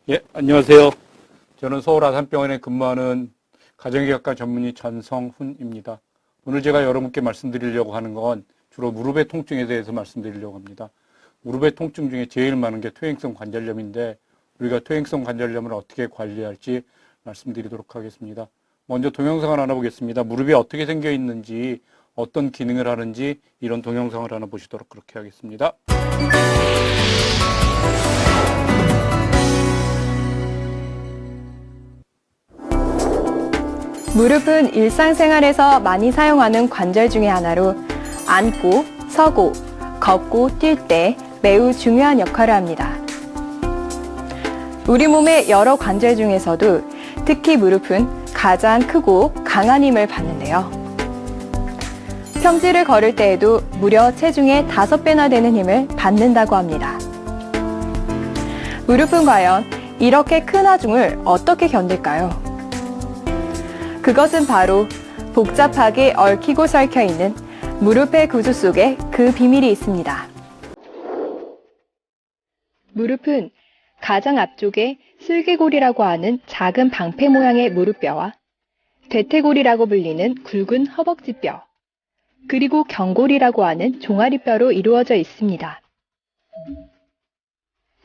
예, 안녕하세요. 저는 서울 아산병원에 근무하는 가정의학과 전문의 전성훈입니다. 오늘 제가 여러분께 말씀드리려고 하는 건 주로 무릎의 통증에 대해서 말씀드리려고 합니다. 무릎의 통증 중에 제일 많은 게 퇴행성 관절염인데 우리가 퇴행성 관절염을 어떻게 관리할지 말씀드리도록 하겠습니다. 먼저 동영상을 하나 보겠습니다. 무릎이 어떻게 생겨 있는지, 어떤 기능을 하는지 이런 동영상을 하나 보시도록 그렇게 하겠습니다. 무릎은 일상생활에서 많이 사용하는 관절 중에 하나로 앉고, 서고, 걷고, 뛸 때 매우 중요한 역할을 합니다. 우리 몸의 여러 관절 중에서도 특히 무릎은 가장 크고 강한 힘을 받는데요. 평지를 걸을 때에도 무려 체중의 5배나 되는 힘을 받는다고 합니다. 무릎은 과연 이렇게 큰 하중을 어떻게 견딜까요? 그것은 바로 복잡하게 얽히고 설켜 있는 무릎의 구조 속에 그 비밀이 있습니다. 무릎은 가장 앞쪽에 슬개골이라고 하는 작은 방패 모양의 무릎뼈와 대퇴골이라고 불리는 굵은 허벅지뼈, 그리고 경골이라고 하는 종아리뼈로 이루어져 있습니다.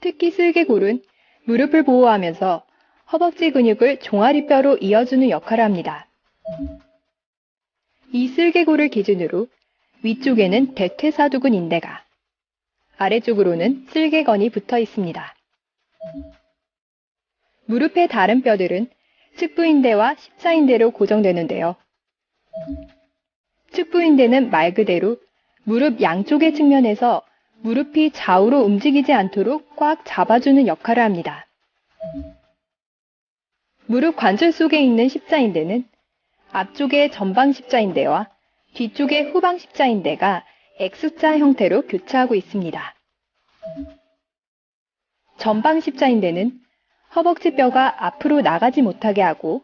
특히 슬개골은 무릎을 보호하면서 허벅지 근육을 종아리뼈로 이어주는 역할을 합니다. 이 슬개골을 기준으로 위쪽에는 대퇴사두근 인대가, 아래쪽으로는 슬개건이 붙어 있습니다. 무릎의 다른 뼈들은 측부인대와 십자인대로 고정되는데요. 측부인대는 말 그대로 무릎 양쪽의 측면에서 무릎이 좌우로 움직이지 않도록 꽉 잡아주는 역할을 합니다. 무릎 관절 속에 있는 십자인대는 앞쪽의 전방 십자인대와 뒤쪽의 후방 십자인대가 X자 형태로 교차하고 있습니다. 전방 십자인대는 허벅지뼈가 앞으로 나가지 못하게 하고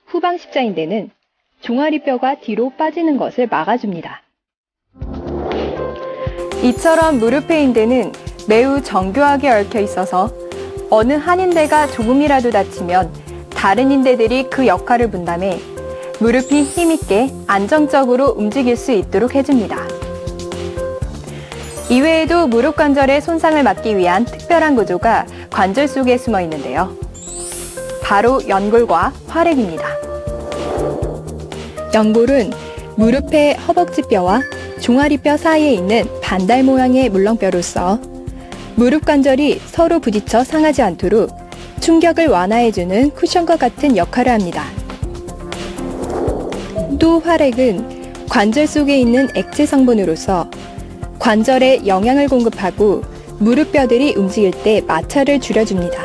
후방 십자인대는 종아리뼈가 뒤로 빠지는 것을 막아줍니다. 이처럼 무릎의 인대는 매우 정교하게 얽혀 있어서 어느 한 인대가 조금이라도 다치면 다른 인대들이 그 역할을 분담해 무릎이 힘있게 안정적으로 움직일 수 있도록 해줍니다. 이외에도 무릎 관절의 손상을 막기 위한 특별한 구조가 관절 속에 숨어 있는데요. 바로 연골과 활액입니다. 연골은 무릎의 허벅지뼈와 종아리뼈 사이에 있는 반달 모양의 물렁뼈로서 무릎 관절이 서로 부딪혀 상하지 않도록 충격을 완화해주는 쿠션과 같은 역할을 합니다. 또 활액은 관절 속에 있는 액체 성분으로서 관절에 영양을 공급하고 무릎뼈들이 움직일 때 마찰을 줄여줍니다.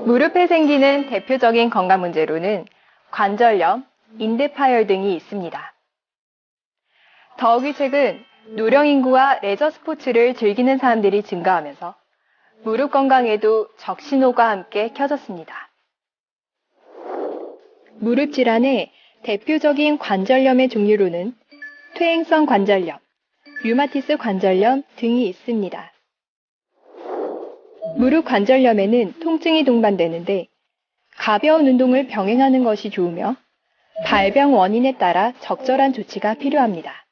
무릎에 생기는 대표적인 건강 문제로는 관절염, 인대파열 등이 있습니다. 더욱이 최근 노령 인구와 레저 스포츠를 즐기는 사람들이 증가하면서 무릎 건강에도 적신호가 함께 켜졌습니다. 무릎 질환의 대표적인 관절염의 종류로는 퇴행성 관절염, 류마티스 관절염 등이 있습니다. 무릎 관절염에는 통증이 동반되는데 가벼운 운동을 병행하는 것이 좋으며 발병 원인에 따라 적절한 조치가 필요합니다.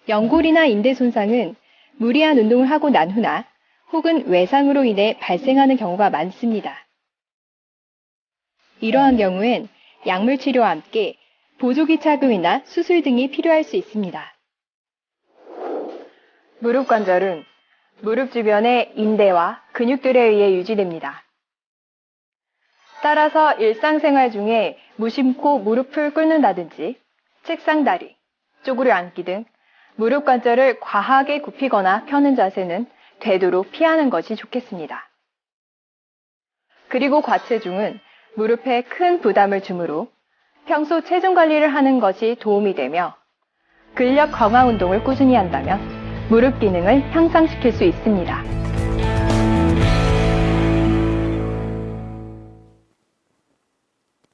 연골이나 인대 손상은 무리한 운동을 하고 난 후나 혹은 외상으로 인해 발생하는 경우가 많습니다. 이러한 경우엔 약물 치료와 함께 보조기 착용이나 수술 등이 필요할 수 있습니다. 무릎 관절은 무릎 주변의 인대와 근육들에 의해 유지됩니다. 따라서 일상생활 중에 무심코 무릎을 꿇는다든지 책상 다리, 쪼그려 앉기 등 무릎 관절을 과하게 굽히거나 펴는 자세는 되도록 피하는 것이 좋겠습니다. 그리고 과체중은 무릎에 큰 부담을 주므로 평소 체중 관리를 하는 것이 도움이 되며 근력 강화 운동을 꾸준히 한다면 무릎 기능을 향상시킬 수 있습니다.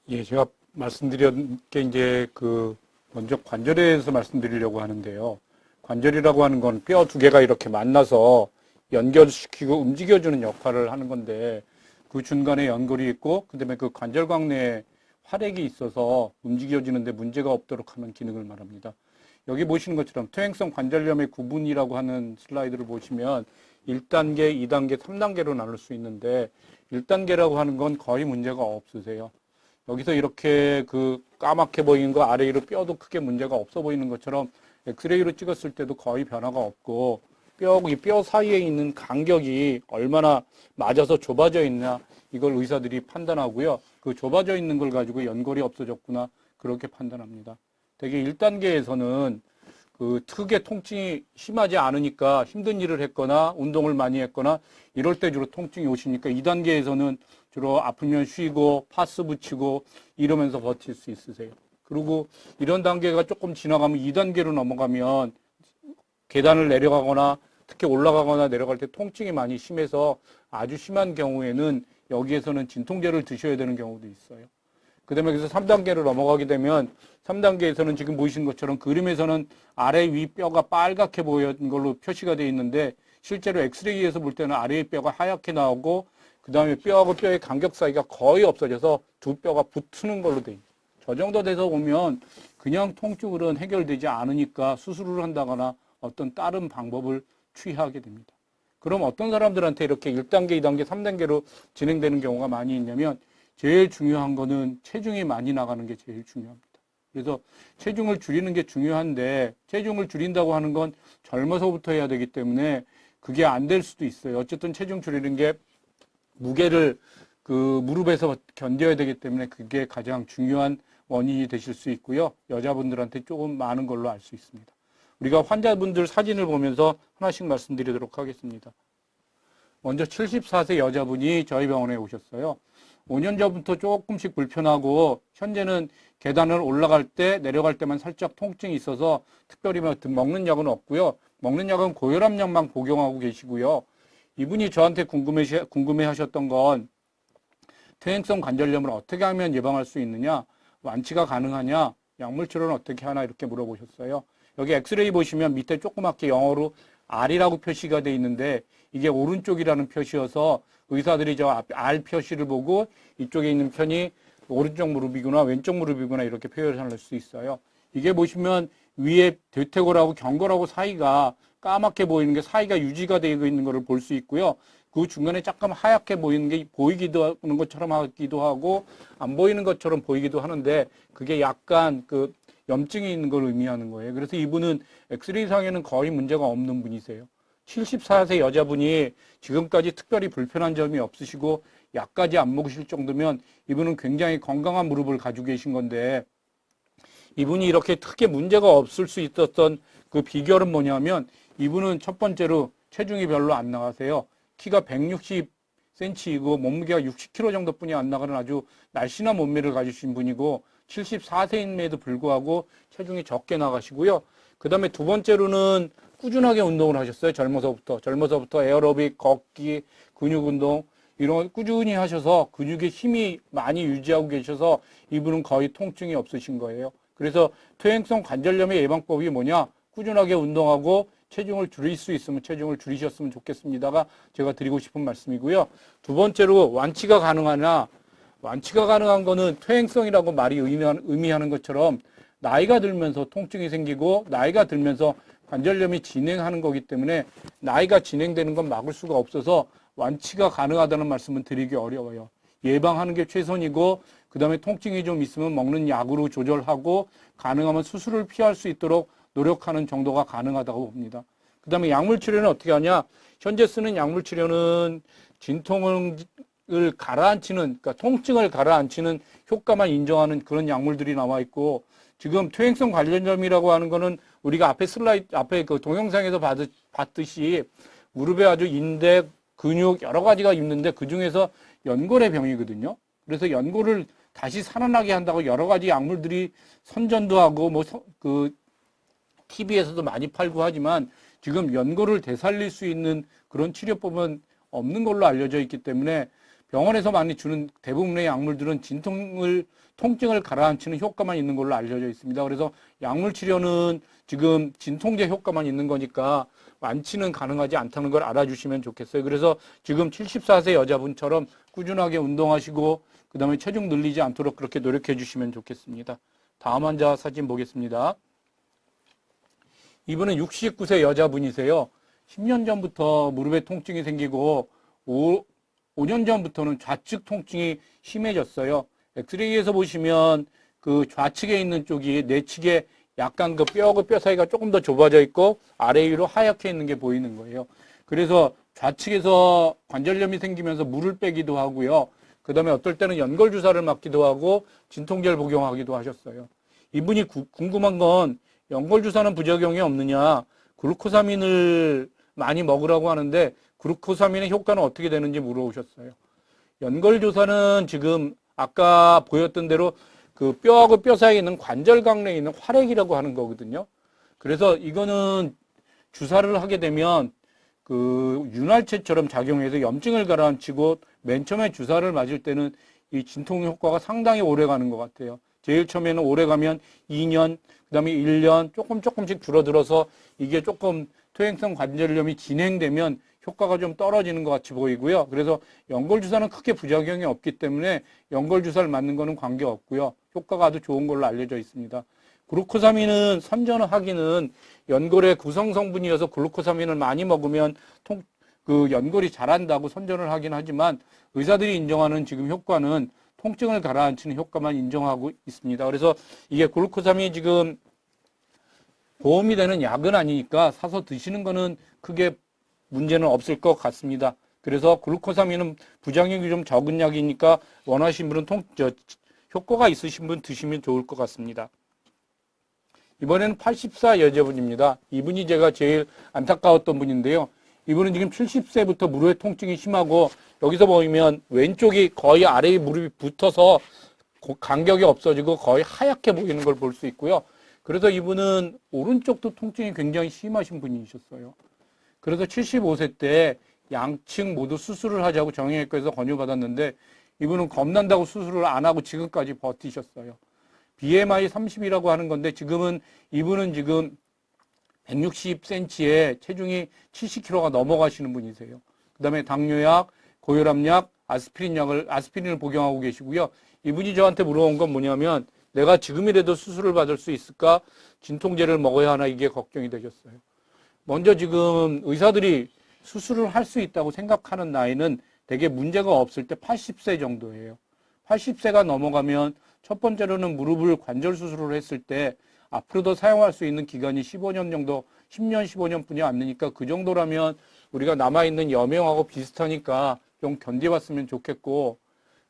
예, 제가 말씀드린 게 이제 먼저 관절에 대해서 말씀드리려고 하는데요. 관절이라고 하는 건 뼈 두 개가 이렇게 만나서 연결시키고 움직여주는 역할을 하는 건데 그 중간에 연골이 있고 그다음에 그 관절광 내에 활액이 있어서 움직여지는데 문제가 없도록 하는 기능을 말합니다. 여기 보시는 것처럼 퇴행성 관절염의 구분이라고 하는 슬라이드를 보시면 1단계, 2단계, 3단계로 나눌 수 있는데 1단계라고 하는 건 거의 문제가 없으세요. 여기서 이렇게 그 까맣게 보이는 거 아래 위로 뼈도 크게 문제가 없어 보이는 것처럼 엑스레이로 찍었을 때도 거의 변화가 없고 뼈 사이에 있는 간격이 얼마나 맞아서 좁아져 있나 이걸 의사들이 판단하고요. 그 좁아져 있는 걸 가지고 연골이 없어졌구나 그렇게 판단합니다. 대개 1단계에서는 그 특유의 통증이 심하지 않으니까 힘든 일을 했거나 운동을 많이 했거나 이럴 때 주로 통증이 오시니까 2단계에서는 주로 아프면 쉬고 파스 붙이고 이러면서 버틸 수 있으세요. 그리고 이런 단계가 조금 지나가면 2단계로 넘어가면 계단을 내려가거나 특히 올라가거나 내려갈 때 통증이 많이 심해서 아주 심한 경우에는 여기에서는 진통제를 드셔야 되는 경우도 있어요. 그 다음에 그래서 3단계로 넘어가게 되면 3단계에서는 지금 보이신 것처럼 그림에서는 아래 위 뼈가 빨갛게 보이는 걸로 표시가 되어 있는데 실제로 엑스레이에서 볼 때는 아래의 뼈가 하얗게 나오고 그 다음에 뼈하고 뼈의 간격 사이가 거의 없어져서 두 뼈가 붙는 걸로 되어 있어요. 저 정도 돼서 보면 그냥 통증으로는 해결되지 않으니까 수술을 한다거나 어떤 다른 방법을 취하게 됩니다. 그럼 어떤 사람들한테 이렇게 1단계, 2단계, 3단계로 진행되는 경우가 많이 있냐면 제일 중요한 거는 체중이 많이 나가는 게 제일 중요합니다. 그래서 체중을 줄이는 게 중요한데 체중을 줄인다고 하는 건 젊어서부터 해야 되기 때문에 그게 안 될 수도 있어요. 어쨌든 체중 줄이는 게 무게를 그 무릎에서 견뎌야 되기 때문에 그게 가장 중요한 원인이 되실 수 있고요. 여자분들한테 조금 많은 걸로 알 수 있습니다. 우리가 환자분들 사진을 보면서 하나씩 말씀드리도록 하겠습니다. 먼저 74세 여자분이 저희 병원에 오셨어요. 5년 전부터 조금씩 불편하고 현재는 계단을 올라갈 때 내려갈 때만 살짝 통증이 있어서 특별히 먹는 약은 없고요. 먹는 약은 고혈압약만 복용하고 계시고요. 이분이 저한테 궁금해 하셨던 건 퇴행성 관절염을 어떻게 하면 예방할 수 있느냐, 완치가 가능하냐, 약물 치료는 어떻게 하나 이렇게 물어보셨어요. 여기 엑스레이 보시면 밑에 조그맣게 영어로 R이라고 표시가 되어 있는데 이게 오른쪽이라는 표시여서 의사들이 저 R 표시를 보고 이쪽에 있는 편이 오른쪽 무릎이구나 왼쪽 무릎이구나 이렇게 표현할 수 있어요. 이게 보시면 위에 대퇴골하고 경골하고 사이가 까맣게 보이는 게 사이가 유지가 되고 있는 것을 볼 수 있고요. 그 중간에 잠깐 하얗게 보이는 게 보이기도 하는 것처럼 하기도 하고 안 보이는 것처럼 보이기도 하는데 그게 약간 그 염증이 있는 걸 의미하는 거예요. 그래서 이분은 엑스레이 상에는 거의 문제가 없는 분이세요. 74세 여자분이 지금까지 특별히 불편한 점이 없으시고 약까지 안 먹으실 정도면 이분은 굉장히 건강한 무릎을 가지고 계신 건데 이분이 이렇게 크게 문제가 없을 수 있었던 그 비결은 뭐냐면 이분은 첫 번째로 체중이 별로 안 나가세요. 키가 160cm이고 몸무게가 60kg 정도뿐이 안 나가는 아주 날씬한 몸매를 가지신 분이고 74세임에도 불구하고 체중이 적게 나가시고요. 그 다음에 두 번째로는 꾸준하게 운동을 하셨어요. 젊어서부터 에어로빅, 걷기, 근육 운동 이런 꾸준히 하셔서 근육의 힘이 많이 유지하고 계셔서 이분은 거의 통증이 없으신 거예요. 그래서 퇴행성 관절염의 예방법이 뭐냐? 꾸준하게 운동하고 체중을 줄일 수 있으면 체중을 줄이셨으면 좋겠습니다가 제가 드리고 싶은 말씀이고요. 두 번째로 완치가 가능하냐? 완치가 가능한 거는 퇴행성이라고 말이 의미하는 것처럼 나이가 들면서 통증이 생기고 나이가 들면서 관절염이 진행하는 거기 때문에 나이가 진행되는 건 막을 수가 없어서 완치가 가능하다는 말씀은 드리기 어려워요. 예방하는 게 최선이고 그 다음에 통증이 좀 있으면 먹는 약으로 조절하고 가능하면 수술을 피할 수 있도록 노력하는 정도가 가능하다고 봅니다. 그 다음에 약물 치료는 어떻게 하냐? 현재 쓰는 약물 치료는 진통을 가라앉히는, 그러니까 통증을 가라앉히는 효과만 인정하는 그런 약물들이 나와 있고 지금 퇴행성 관절염이라고 하는 거는 우리가 앞에 그 동영상에서 봤듯이 무릎에 아주 인대, 근육 여러 가지가 있는데 그 중에서 연골의 병이거든요. 그래서 연골을 다시 살아나게 한다고 여러 가지 약물들이 선전도 하고 그 TV에서도 많이 팔고 하지만 지금 연골을 되살릴 수 있는 그런 치료법은 없는 걸로 알려져 있기 때문에 병원에서 많이 주는 대부분의 약물들은 통증을 가라앉히는 효과만 있는 걸로 알려져 있습니다. 그래서 약물 치료는 지금 진통제 효과만 있는 거니까 완치는 가능하지 않다는 걸 알아주시면 좋겠어요. 그래서 지금 74세 여자분처럼 꾸준하게 운동하시고 그다음에 체중 늘리지 않도록 그렇게 노력해 주시면 좋겠습니다. 다음 환자 사진 보겠습니다. 이분은 69세 여자분이세요. 10년 전부터 무릎에 통증이 생기고 5년 전부터는 좌측 통증이 심해졌어요. 엑스레이에서 보시면 그 좌측에 있는 쪽이 내측에 약간 그 뼈하고 뼈 사이가 조금 더 좁아져 있고 아래 위로 하얗게 있는 게 보이는 거예요. 그래서 좌측에서 관절염이 생기면서 물을 빼기도 하고요. 그 다음에 어떨 때는 연골주사를 맞기도 하고 진통제를 복용하기도 하셨어요. 이분이 궁금한 건 연골주사는 부작용이 없느냐, 글루코사민을 많이 먹으라고 하는데 글루코사민의 효과는 어떻게 되는지 물어보셨어요. 연골주사는 지금 아까 보였던 대로 그 뼈하고 뼈 사이에 있는 관절강내에 있는 활액이라고 하는 거거든요. 그래서 이거는 주사를 하게 되면 그 윤활체처럼 작용해서 염증을 가라앉히고 맨 처음에 주사를 맞을 때는 이 진통 효과가 상당히 오래 가는 것 같아요. 제일 처음에는 오래 가면 2년, 그 다음에 1년 조금씩 줄어들어서 이게 조금 퇴행성 관절염이 진행되면 효과가 좀 떨어지는 것 같이 보이고요. 그래서 연골주사는 크게 부작용이 없기 때문에 연골주사를 맞는 거는 관계없고요. 효과가 아주 좋은 걸로 알려져 있습니다. 글루코사민은 선전하기는 연골의 구성 성분이어서 글루코사민을 많이 먹으면 그 연골이 자란다고 선전을 하긴 하지만 의사들이 인정하는 지금 효과는 통증을 가라앉히는 효과만 인정하고 있습니다. 그래서 이게 글루코사민이 지금 보험이 되는 약은 아니니까 사서 드시는 거는 크게 문제는 없을 것 같습니다. 그래서 글루코사민은 부작용이 좀 적은 약이니까 원하시는 분은 효과가 있으신 분 드시면 좋을 것 같습니다. 이번에는 84 여자분입니다. 이분이 제가 제일 안타까웠던 분인데요. 이분은 지금 70세부터 무릎의 통증이 심하고 여기서 보면 왼쪽이 거의 아래에 무릎이 붙어서 간격이 없어지고 거의 하얗게 보이는 걸 볼 수 있고요. 그래서 이분은 오른쪽도 통증이 굉장히 심하신 분이셨어요. 그래서 75세 때 양측 모두 수술을 하자고 정형외과에서 권유받았는데 이분은 겁난다고 수술을 안 하고 지금까지 버티셨어요. BMI 30이라고 하는 건데 이분은 지금 160cm에 체중이 70kg가 넘어가시는 분이세요. 그 다음에 당뇨약, 고혈압약, 아스피린을 복용하고 계시고요. 이분이 저한테 물어본 건 뭐냐면 내가 지금이라도 수술을 받을 수 있을까? 진통제를 먹어야 하나 이게 걱정이 되셨어요. 먼저 지금 의사들이 수술을 할 수 있다고 생각하는 나이는 되게 문제가 없을 때 80세 정도예요. 80세가 넘어가면 첫 번째로는 무릎을 관절 수술을 했을 때 앞으로도 사용할 수 있는 기간이 15년 정도, 10년, 15년뿐이 안 되니까 그 정도라면 우리가 남아있는 여명하고 비슷하니까 좀 견뎌봤으면 좋겠고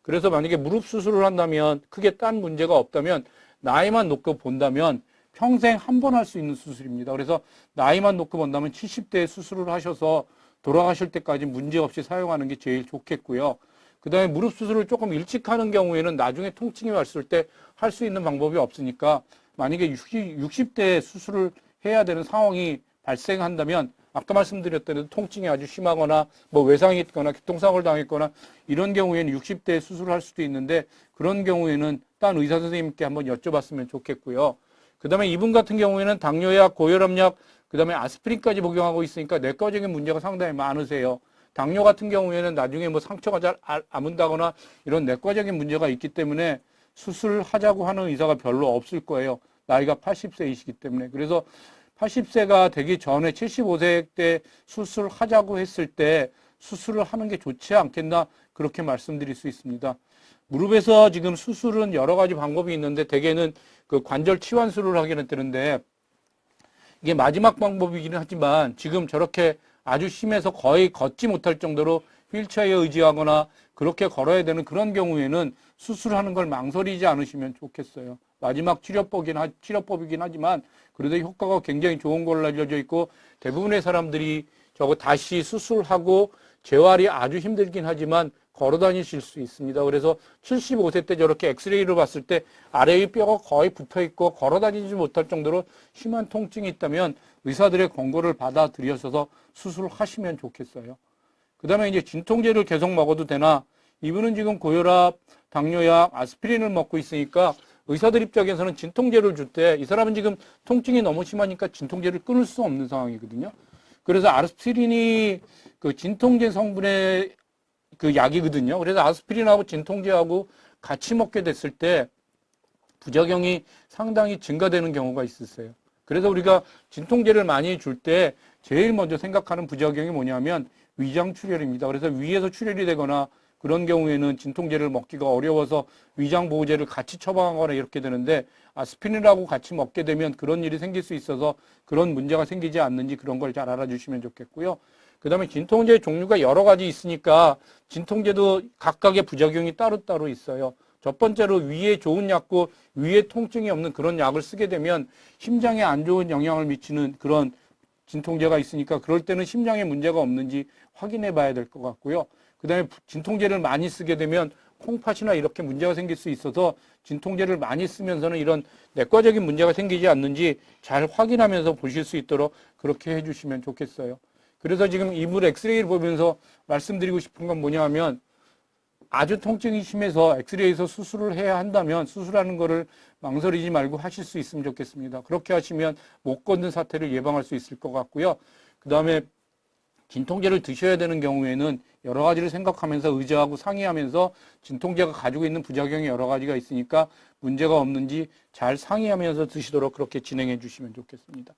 그래서 만약에 무릎 수술을 한다면 크게 딴 문제가 없다면 나이만 놓고 본다면 평생 한 번 할 수 있는 수술입니다. 그래서 나이만 놓고 본다면 70대에 수술을 하셔서 돌아가실 때까지 문제없이 사용하는 게 제일 좋겠고요. 그 다음에 무릎 수술을 조금 일찍 하는 경우에는 나중에 통증이 왔을 때 할 수 있는 방법이 없으니까 만약에 60대에 수술을 해야 되는 상황이 발생한다면 아까 말씀드렸던 대로 통증이 아주 심하거나 뭐 외상이 있거나 교통사고를 당했거나 이런 경우에는 60대에 수술을 할 수도 있는데 그런 경우에는 딴 의사 선생님께 한번 여쭤봤으면 좋겠고요. 그 다음에 이분 같은 경우에는 당뇨약, 고혈압약, 그 다음에 아스피린까지 복용하고 있으니까 내과적인 문제가 상당히 많으세요. 당뇨 같은 경우에는 나중에 뭐 상처가 잘 아문다거나 이런 내과적인 문제가 있기 때문에 수술을 하자고 하는 의사가 별로 없을 거예요. 나이가 80세이시기 때문에. 그래서 80세가 되기 전에 75세 때 수술을 하자고 했을 때 수술을 하는 게 좋지 않겠나 그렇게 말씀드릴 수 있습니다. 무릎에서 지금 수술은 여러 가지 방법이 있는데 대개는 그 관절 치환술을 하기는 되는데 이게 마지막 방법이기는 하지만 지금 저렇게 아주 심해서 거의 걷지 못할 정도로 휠체어에 의지하거나 그렇게 걸어야 되는 그런 경우에는 수술하는 걸 망설이지 않으시면 좋겠어요. 마지막 치료법이긴 하지만 그래도 효과가 굉장히 좋은 걸로 알려져 있고 대부분의 사람들이 저거 다시 수술하고 재활이 아주 힘들긴 하지만 걸어 다니실 수 있습니다. 그래서 75세 때 저렇게 엑스레이를 봤을 때 아래의 뼈가 거의 붙어 있고 걸어 다니지 못할 정도로 심한 통증이 있다면 의사들의 권고를 받아들여서 수술을 하시면 좋겠어요. 그 다음에 이제 진통제를 계속 먹어도 되나 이분은 지금 고혈압, 당뇨약, 아스피린을 먹고 있으니까 의사들 입장에서는 진통제를 줄 때 이 사람은 지금 통증이 너무 심하니까 진통제를 끊을 수 없는 상황이거든요. 그래서 아스피린이 그 진통제 성분의 그 약이거든요. 그래서 아스피린하고 진통제하고 같이 먹게 됐을 때 부작용이 상당히 증가되는 경우가 있었어요. 그래서 우리가 진통제를 많이 줄 때 제일 먼저 생각하는 부작용이 뭐냐면 위장 출혈입니다. 그래서 위에서 출혈이 되거나 그런 경우에는 진통제를 먹기가 어려워서 위장 보호제를 같이 처방하거나 이렇게 되는데 아스피린하고 같이 먹게 되면 그런 일이 생길 수 있어서 그런 문제가 생기지 않는지 그런 걸 잘 알아주시면 좋겠고요. 그 다음에 진통제 종류가 여러 가지 있으니까 진통제도 각각의 부작용이 따로따로 있어요. 첫 번째로 위에 좋은 약고 위에 통증이 없는 그런 약을 쓰게 되면 심장에 안 좋은 영향을 미치는 그런 진통제가 있으니까 그럴 때는 심장에 문제가 없는지 확인해 봐야 될 것 같고요. 그 다음에 진통제를 많이 쓰게 되면 콩팥이나 이렇게 문제가 생길 수 있어서 진통제를 많이 쓰면서는 이런 내과적인 문제가 생기지 않는지 잘 확인하면서 보실 수 있도록 그렇게 해주시면 좋겠어요. 그래서 지금 이불 엑스레이를 보면서 말씀드리고 싶은 건 뭐냐 하면 아주 통증이 심해서 엑스레이에서 수술을 해야 한다면 수술하는 거를 망설이지 말고 하실 수 있으면 좋겠습니다. 그렇게 하시면 못 걷는 사태를 예방할 수 있을 것 같고요. 그 다음에 진통제를 드셔야 되는 경우에는 여러 가지를 생각하면서 의사하고 상의하면서 진통제가 가지고 있는 부작용이 여러 가지가 있으니까 문제가 없는지 잘 상의하면서 드시도록 그렇게 진행해 주시면 좋겠습니다.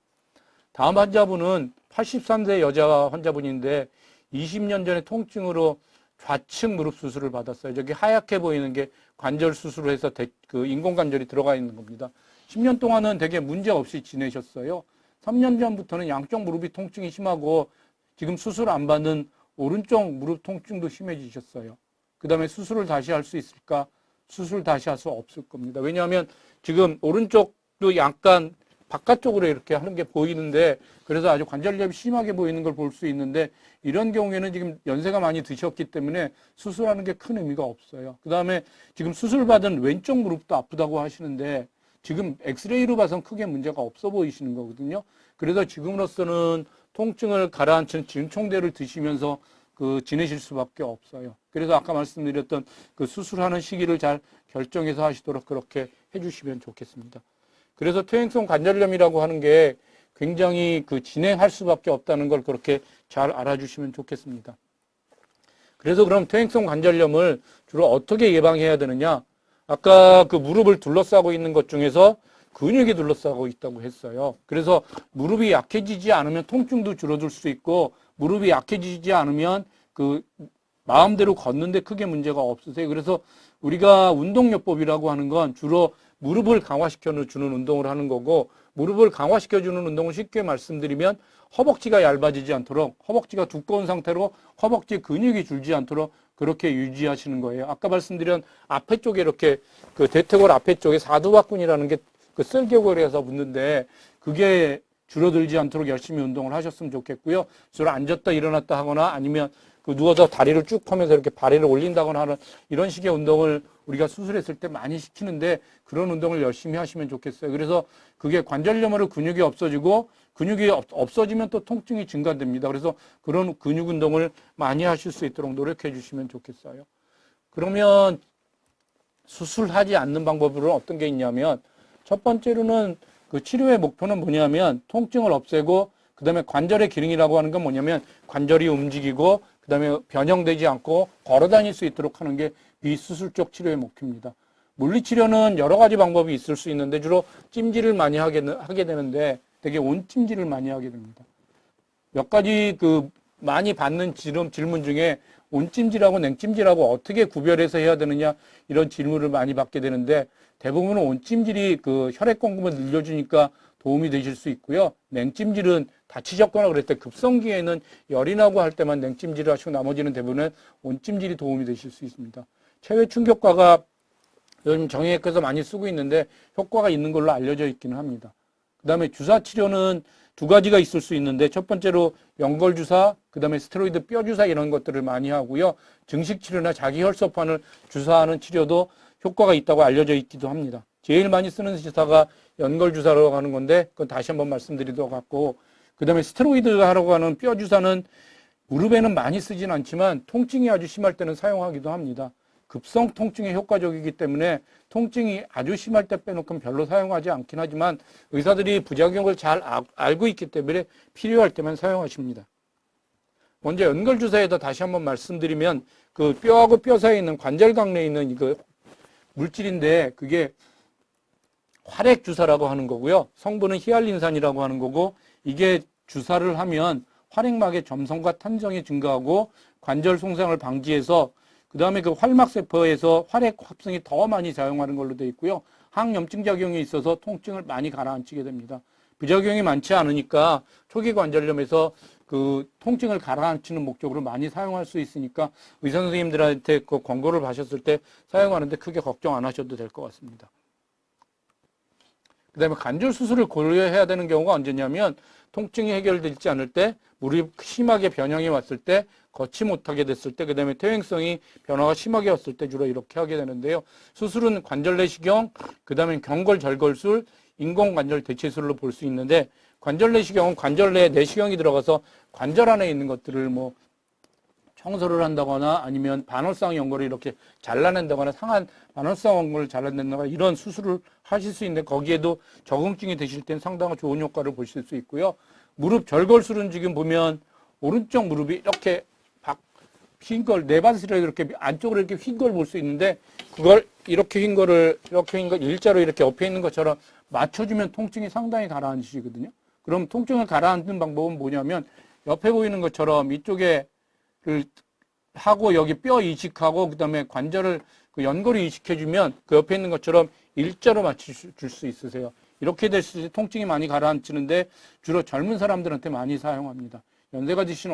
다음 환자분은 83세 여자 환자분인데 20년 전에 통증으로 좌측 무릎 수술을 받았어요. 저기 하얗게 보이는 게 관절 수술을 해서 그 인공관절이 들어가 있는 겁니다. 10년 동안은 되게 문제 없이 지내셨어요. 3년 전부터는 양쪽 무릎이 통증이 심하고 지금 수술 안 받는 오른쪽 무릎 통증도 심해지셨어요. 그 다음에 수술을 다시 할 수 있을까? 수술 다시 할 수 없을 겁니다. 왜냐하면 지금 오른쪽도 약간 바깥쪽으로 이렇게 하는 게 보이는데 그래서 아주 관절염이 심하게 보이는 걸 볼 수 있는데 이런 경우에는 지금 연세가 많이 드셨기 때문에 수술하는 게 큰 의미가 없어요. 그 다음에 지금 수술받은 왼쪽 무릎도 아프다고 하시는데 지금 엑스레이로 봐선 크게 문제가 없어 보이시는 거거든요. 그래서 지금으로서는 통증을 가라앉힌 진통제를 드시면서 지내실 수밖에 없어요. 그래서 아까 말씀드렸던 그 수술하는 시기를 잘 결정해서 하시도록 그렇게 해주시면 좋겠습니다. 그래서 퇴행성 관절염이라고 하는 게 굉장히 진행할 수밖에 없다는 걸 그렇게 잘 알아주시면 좋겠습니다. 그래서 그럼 퇴행성 관절염을 주로 어떻게 예방해야 되느냐? 아까 그 무릎을 둘러싸고 있는 것 중에서 근육이 둘러싸고 있다고 했어요. 그래서 무릎이 약해지지 않으면 통증도 줄어들 수 있고 무릎이 약해지지 않으면 마음대로 걷는데 크게 문제가 없으세요. 그래서 우리가 운동요법이라고 하는 건 주로 무릎을 강화시켜 주는 운동을 하는 거고 무릎을 강화시켜 주는 운동을 쉽게 말씀드리면 허벅지가 얇아지지 않도록 허벅지가 두꺼운 상태로 허벅지 근육이 줄지 않도록 그렇게 유지하시는 거예요. 아까 말씀드린 앞에 쪽에 이렇게 대퇴골 앞에 쪽에 사두박근이라는 게 쓸개골에서 붙는데 그게 줄어들지 않도록 열심히 운동을 하셨으면 좋겠고요. 주로 앉았다 일어났다 하거나 아니면 누워서 다리를 쭉 펴면서 이렇게 발을 올린다거나 하는 이런 식의 운동을 우리가 수술했을 때 많이 시키는데 그런 운동을 열심히 하시면 좋겠어요. 그래서 그게 관절염으로 근육이 없어지고 근육이 없어지면 또 통증이 증가됩니다. 그래서 그런 근육 운동을 많이 하실 수 있도록 노력해 주시면 좋겠어요. 그러면 수술하지 않는 방법으로는 어떤 게 있냐면 첫 번째로는 치료의 목표는 뭐냐면 통증을 없애고 그다음에 관절의 기능이라고 하는 건 뭐냐면 관절이 움직이고 그다음에 변형되지 않고 걸어 다닐 수 있도록 하는 게 비수술적 치료의 목표입니다. 물리치료는 여러 가지 방법이 있을 수 있는데 주로 찜질을 많이 하게 되는데 되게 온찜질을 많이 하게 됩니다. 몇 가지 많이 받는 질문 중에 온찜질하고 냉찜질하고 어떻게 구별해서 해야 되느냐 이런 질문을 많이 받게 되는데 대부분은 온찜질이 혈액 공급을 늘려주니까 도움이 되실 수 있고요. 냉찜질은 다치셨거나 그럴 때 급성기에는 열이 나고 할 때만 냉찜질을 하시고 나머지는 대부분은 온찜질이 도움이 되실 수 있습니다. 체외 충격과가 요즘 정형외과에서 많이 쓰고 있는데 효과가 있는 걸로 알려져 있기는 합니다. 그 다음에 주사 치료는 두 가지가 있을 수 있는데 첫 번째로 연골 주사, 그 다음에 스테로이드 뼈 주사 이런 것들을 많이 하고요. 증식 치료나 자기 혈소판을 주사하는 치료도 효과가 있다고 알려져 있기도 합니다. 제일 많이 쓰는 주사가 연골 주사라고 하는 건데 그건 다시 한번 말씀드리도록 하고 그 다음에 스테로이드 하라고 하는 뼈 주사는 무릎에는 많이 쓰진 않지만 통증이 아주 심할 때는 사용하기도 합니다. 급성 통증에 효과적이기 때문에 통증이 아주 심할 때 빼놓고는 별로 사용하지 않긴 하지만 의사들이 부작용을 잘 알고 있기 때문에 필요할 때만 사용하십니다. 먼저 연골주사에다 다시 한번 말씀드리면 그 뼈하고 뼈 사이에 있는 관절각 내에 있는 이거 물질인데 그게 활액주사라고 하는 거고요. 성분은 히알린산이라고 하는 거고 이게 주사를 하면 활액막의 점성과 탄성이 증가하고 관절 손상을 방지해서 그 다음에 그 활막세포에서 활액 합성이 더 많이 작용하는 걸로 되어 있고요. 항염증 작용이 있어서 통증을 많이 가라앉히게 됩니다. 부작용이 많지 않으니까 초기 관절염에서 그 통증을 가라앉히는 목적으로 많이 사용할 수 있으니까 의사 선생님들한테 그 권고를 하셨을 때 사용하는데 크게 걱정 안 하셔도 될 것 같습니다. 그 다음에 관절 수술을 고려해야 되는 경우가 언제냐면 통증이 해결되지 않을 때, 무릎이 심하게 변형이 왔을 때, 걷지 못하게 됐을 때, 그 다음에 퇴행성이 변화가 심하게 왔을 때 주로 이렇게 하게 되는데요. 수술은 관절 내시경, 그 다음에 경골 절골술, 인공관절 대체술로 볼 수 있는데 관절 내시경은 관절 내에 내시경이 들어가서 관절 안에 있는 것들을 뭐 청소를 한다거나 아니면 반월상 연골을 이렇게 잘라낸다거나 상한 반월상 연골을 잘라낸다거나 이런 수술을 하실 수 있는데 거기에도 적응증이 되실 땐 상당히 좋은 효과를 보실 수 있고요. 무릎 절골술은 지금 보면 오른쪽 무릎이 이렇게 휜 걸, 내반스를 이렇게 안쪽으로 이렇게 휜 걸 볼 수 있는데 그걸 이렇게 휜 거를 이렇게 휜 거 일자로 이렇게 옆에 있는 것처럼 맞춰주면 통증이 상당히 가라앉으시거든요. 그럼 통증을 가라앉는 방법은 뭐냐면 옆에 보이는 것처럼 이쪽에 하고 여기 뼈 이식하고 그다음에 관절을 그 연골을 이식해주면 그 옆에 있는 것처럼 일자로 맞춰줄 수 있으세요. 이렇게 됐을 때 통증이 많이 가라앉히는데 주로 젊은 사람들한테 많이 사용합니다. 연세가 드신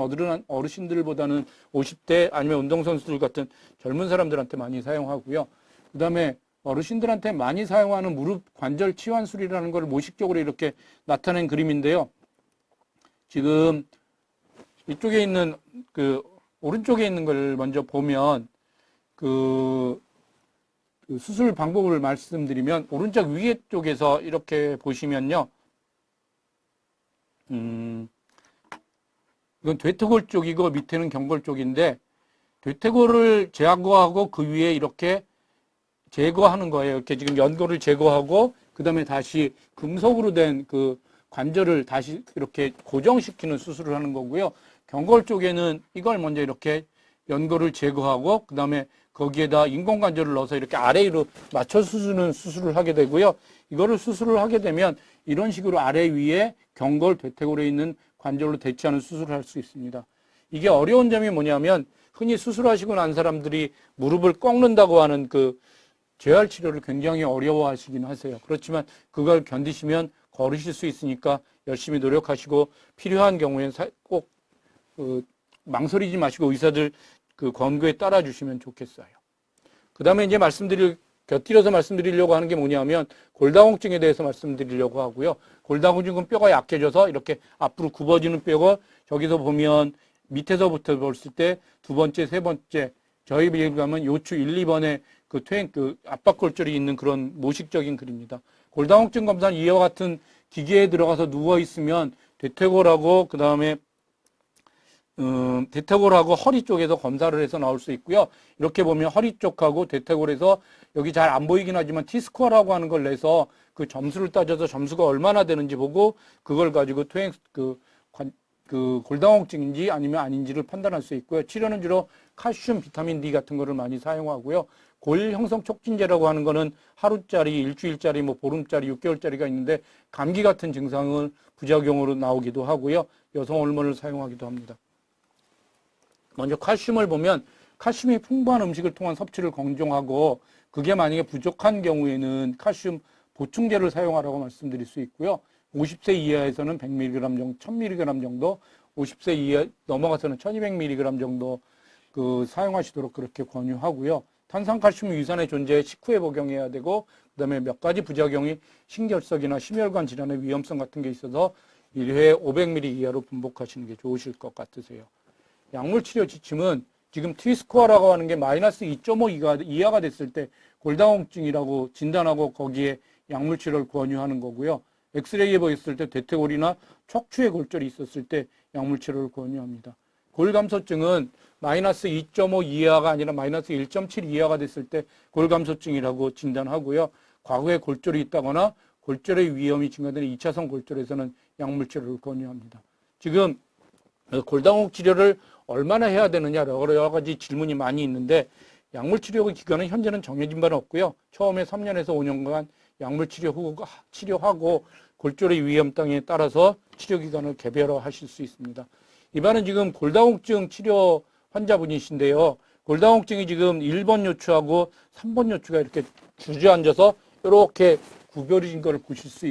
어르신들보다는 50대 아니면 운동선수들 같은 젊은 사람들한테 많이 사용하고요. 그 다음에 어르신들한테 많이 사용하는 무릎 관절 치환술이라는 걸 모식적으로 이렇게 나타낸 그림인데요. 지금 이쪽에 있는 그 오른쪽에 있는 걸 먼저 보면 그 수술 방법을 말씀드리면 오른쪽 위에 쪽에서 이렇게 보시면요. 이건 대퇴골 쪽이고 밑에는 경골 쪽인데 대퇴골을 제거하고 그 위에 이렇게 제거하는 거예요. 이렇게 지금 연골을 제거하고 그 다음에 다시 금속으로 된 그 관절을 다시 이렇게 고정시키는 수술을 하는 거고요. 경골 쪽에는 이걸 먼저 이렇게 연골을 제거하고 그 다음에 거기에다 인공관절을 넣어서 이렇게 아래로 맞춰 주는 수술을 하게 되고요. 이거를 수술을 하게 되면 이런 식으로 아래 위에 경골, 대퇴골에 있는 관절로 대체하는 수술을 할 수 있습니다. 이게 어려운 점이 뭐냐면 흔히 수술하시고 난 사람들이 무릎을 꺾는다고 하는 그 재활 치료를 굉장히 어려워하시긴 하세요. 그렇지만 그걸 견디시면 걸으실 수 있으니까 열심히 노력하시고 필요한 경우엔 꼭 망설이지 마시고 의사들 그 권고에 따라 주시면 좋겠어요. 그 다음에 이제 곁들여서 말씀드리려고 하는 게 뭐냐면 골다공증에 대해서 말씀드리려고 하고요. 골다공증은 뼈가 약해져서 이렇게 앞으로 굽어지는 뼈가 저기서 보면 밑에서부터 봤을 때 두 번째, 세 번째 저희 비에 가면 요추 1, 2번에 그 압박골절이 있는 그런 모식적인 글입니다. 골다공증 검사는 이와 같은 기계에 들어가서 누워 있으면 대퇴골하고 그 다음에 대퇴골하고 허리 쪽에서 검사를 해서 나올 수 있고요. 이렇게 보면 허리 쪽하고 대퇴골에서 여기 잘 안 보이긴 하지만 T스코어라고 하는 걸 내서 그 점수를 따져서 점수가 얼마나 되는지 보고 그걸 가지고 골다공증인지 아니면 아닌지를 판단할 수 있고요. 치료는 주로 칼슘, 비타민 D 같은 거를 많이 사용하고요. 골 형성 촉진제라고 하는 거는 하루짜리, 일주일짜리, 뭐 보름짜리, 6개월짜리가 있는데 감기 같은 증상을 부작용으로 나오기도 하고요. 여성 호르몬을 사용하기도 합니다. 먼저 칼슘을 보면 칼슘이 풍부한 음식을 통한 섭취를 권장하고 그게 만약에 부족한 경우에는 칼슘 보충제를 사용하라고 말씀드릴 수 있고요. 50세 이하에서는 100mg 정도, 1000mg 정도, 50세 이하 넘어가서는 1200mg 정도 사용하시도록 그렇게 권유하고요. 탄산칼슘 유산의 존재에 식후에 복용해야 되고 그다음에 몇 가지 부작용이 신결석이나 심혈관 질환의 위험성 같은 게 있어서 1회에 500ml 이하로 분복하시는 게 좋으실 것 같으세요. 약물치료 지침은 지금 T스코어라고 하는 게 마이너스 2.5 이하가 됐을 때 골다공증이라고 진단하고 거기에 약물치료를 권유하는 거고요. 엑스레이에 보였을 때 대퇴골이나 척추에 골절이 있었을 때 약물치료를 권유합니다. 골감소증은 마이너스 2.5 이하가 아니라 마이너스 1.7 이하가 됐을 때 골감소증이라고 진단하고요. 과거에 골절이 있다거나 골절의 위험이 증가되는 2차선 골절에서는 약물 치료를 권유합니다. 지금 골다공증 치료를 얼마나 해야 되느냐 여러 가지 질문이 많이 있는데 약물 치료 기간은 현재는 정해진 바는 없고요. 처음에 3년에서 5년간 약물 치료하고 골절의 위험 등에 따라서 치료 기간을 개별화하실 수 있습니다. 이번은 지금 골다공증 치료 환자분이신데요. 골다공증이 지금 1번 요추하고 3번 요추가 이렇게 주저앉아서 이렇게 구별인 걸 보실 수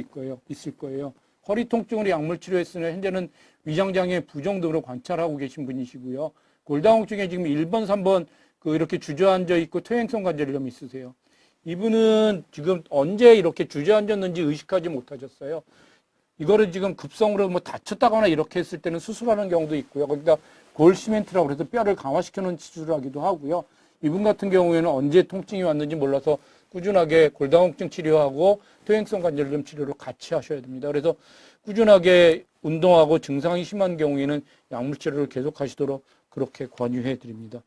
있을 거예요. 허리 통증으로 약물 치료했으나 현재는 위장장애 부종 등으로 관찰하고 계신 분이시고요. 골다공증에 지금 1번, 3번 이렇게 주저앉아 있고 퇴행성 관절염이 있으세요. 이분은 지금 언제 이렇게 주저앉았는지 의식하지 못하셨어요. 이거를 지금 급성으로 뭐 다쳤다거나 이렇게 했을 때는 수술하는 경우도 있고요. 그러니까 골 시멘트라고 해서 뼈를 강화시켜놓은 수술을 하기도 하고요. 이분 같은 경우에는 언제 통증이 왔는지 몰라서 꾸준하게 골다공증 치료하고 퇴행성 관절염 치료를 같이 하셔야 됩니다. 그래서 꾸준하게 운동하고 증상이 심한 경우에는 약물 치료를 계속 하시도록 그렇게 권유해 드립니다.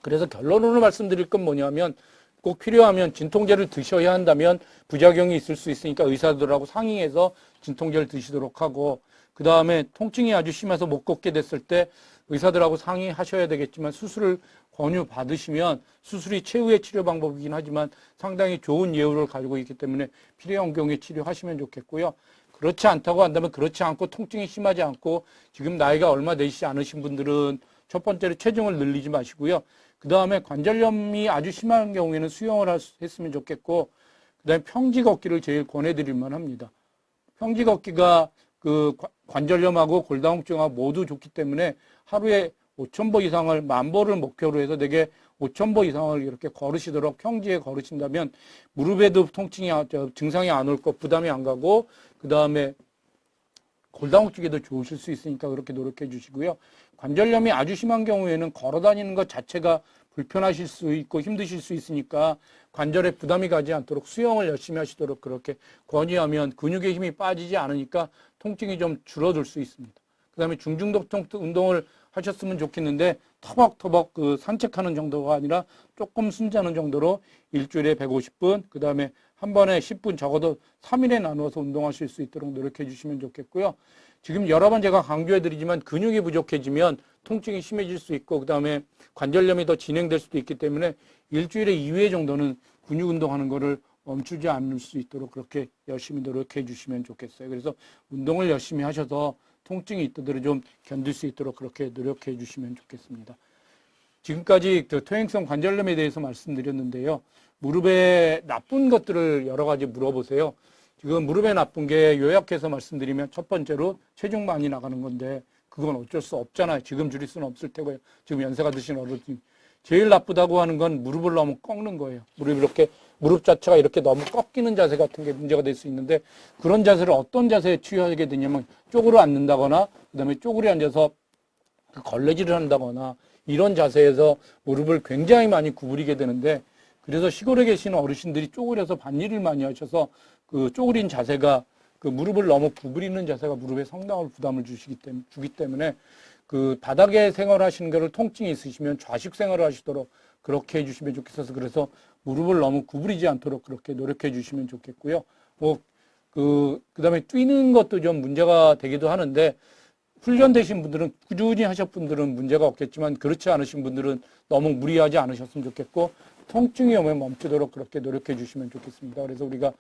그래서 결론으로 말씀드릴 건 뭐냐면 꼭 필요하면 진통제를 드셔야 한다면 부작용이 있을 수 있으니까 의사들하고 상의해서 진통제를 드시도록 하고 그 다음에 통증이 아주 심해서 못 걷게 됐을 때 의사들하고 상의하셔야 되겠지만 수술을 권유 받으시면 수술이 최후의 치료 방법이긴 하지만 상당히 좋은 예후를 가지고 있기 때문에 필요한 경우에 치료하시면 좋겠고요. 그렇지 않다고 한다면 그렇지 않고 통증이 심하지 않고 지금 나이가 얼마 되시지 않으신 분들은 첫 번째로 체중을 늘리지 마시고요. 그 다음에 관절염이 아주 심한 경우에는 수영을 했으면 좋겠고 그 다음에 평지 걷기를 제일 권해드릴 만합니다. 평지 걷기가 관절염하고 골다공증하고 모두 좋기 때문에 하루에 5,000보 이상을 10,000보를 목표로 해서 내게 5,000보 이상을 이렇게 걸으시도록 평지에 걸으신다면 무릎에도 증상이 안 올 거 부담이 안 가고 그 다음에 골다공증에도 좋으실 수 있으니까 그렇게 노력해 주시고요. 관절염이 아주 심한 경우에는 걸어 다니는 것 자체가 불편하실 수 있고 힘드실 수 있으니까 관절에 부담이 가지 않도록 수영을 열심히 하시도록 그렇게 권유하면 근육의 힘이 빠지지 않으니까 통증이 좀 줄어들 수 있습니다. 그 다음에 중중독 운동을 하셨으면 좋겠는데 터벅터벅 산책하는 정도가 아니라 조금 숨자는 정도로 일주일에 150분, 그 다음에 한 번에 10분 적어도 3일에 나누어서 운동하실 수 있도록 노력해 주시면 좋겠고요. 지금 여러 번 제가 강조해 드리지만 근육이 부족해지면 통증이 심해질 수 있고 그 다음에 관절염이 더 진행될 수도 있기 때문에 일주일에 2회 정도는 근육 운동하는 거를 멈추지 않을 수 있도록 그렇게 열심히 노력해 주시면 좋겠어요. 그래서 운동을 열심히 하셔서 통증이 있더라도 좀 견딜 수 있도록 그렇게 노력해 주시면 좋겠습니다. 지금까지 퇴행성 관절염에 대해서 말씀드렸는데요. 무릎에 나쁜 것들을 여러 가지 물어보세요. 지금 무릎에 나쁜 게 요약해서 말씀드리면 첫 번째로 체중 많이 나가는 건데 그건 어쩔 수 없잖아요. 지금 줄일 수는 없을 테고요. 지금 연세가 드신 어르신. 제일 나쁘다고 하는 건 무릎을 너무 꺾는 거예요. 무릎 자체가 이렇게 너무 꺾이는 자세 같은 게 문제가 될 수 있는데 그런 자세를 어떤 자세에 취하게 되냐면 쪼그려 앉는다거나 그다음에 쪼그려 앉아서 걸레질을 한다거나 이런 자세에서 무릎을 굉장히 많이 구부리게 되는데 그래서 시골에 계시는 어르신들이 쪼그려서 밭일을 많이 하셔서 쪼그린 자세가 무릎을 너무 구부리는 자세가 무릎에 상당한 부담을 주기 때문에 바닥에 생활하시는 거를 통증이 있으시면 좌식 생활을 하시도록 그렇게 해주시면 좋겠어서 그래서 무릎을 너무 구부리지 않도록 그렇게 노력해 주시면 좋겠고요. 그 다음에 뛰는 것도 좀 문제가 되기도 하는데 훈련되신 분들은 꾸준히 하셨던 분들은 문제가 없겠지만 그렇지 않으신 분들은 너무 무리하지 않으셨으면 좋겠고 통증이 오면 멈추도록 그렇게 노력해 주시면 좋겠습니다. 그래서 우리가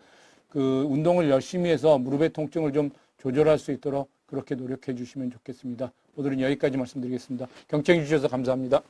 운동을 열심히 해서 무릎의 통증을 좀 조절할 수 있도록 그렇게 노력해 주시면 좋겠습니다. 오늘은 여기까지 말씀드리겠습니다. 경청해 주셔서 감사합니다.